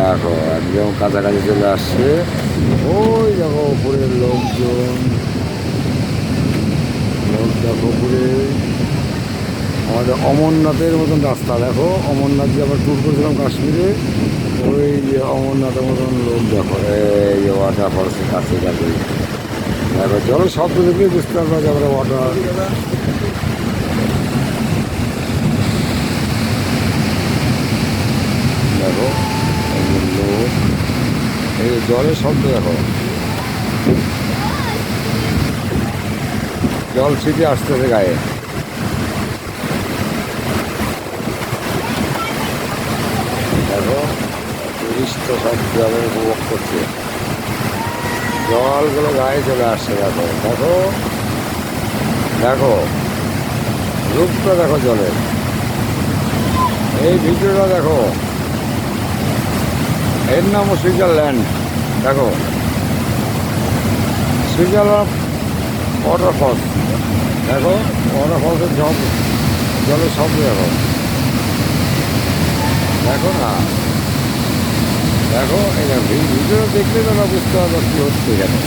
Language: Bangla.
দেখো একদম কাছাকাছি চলে আসছে। ওই দেখো উপরের লোকজন, লোক দেখো উপরে। আমাদের অমরনাথের মতন রাস্তা দেখো, অমরনাথ যে আমরা ট্যুর করেছিলাম কাশ্মীরে, ওই যে অমরনাথের মতন লোক দেখো। এই যে ওয়াটার ফলসের কাছে দেখো, দেখো জলের শব্দ দেখলে বুঝতে পারবো যে আমরা ওয়াটার। দেখো এই যে লোক, এই যে জলের শব্দ দেখো, জল ছিটে আসতেছে গায়ে। দেখো টুরিস্ট তো সব জলের উপভোগ করছে, জলগুলো গায়ে চলে আসছে। দেখো দেখো দেখো রূপটা দেখো জলের, এই ভিডিওটা দেখো। এর নামও সুইজারল্যান্ড। দেখো সুইজারল্যান্ড ওয়াটারফলস, দেখো ওয়াটারফলসের জলের শব্দ দেখো, দেখো না, দেখো এই ভিডিও দেখলে তোমরা বুঝতে পারবো কী হচ্ছে এখানে।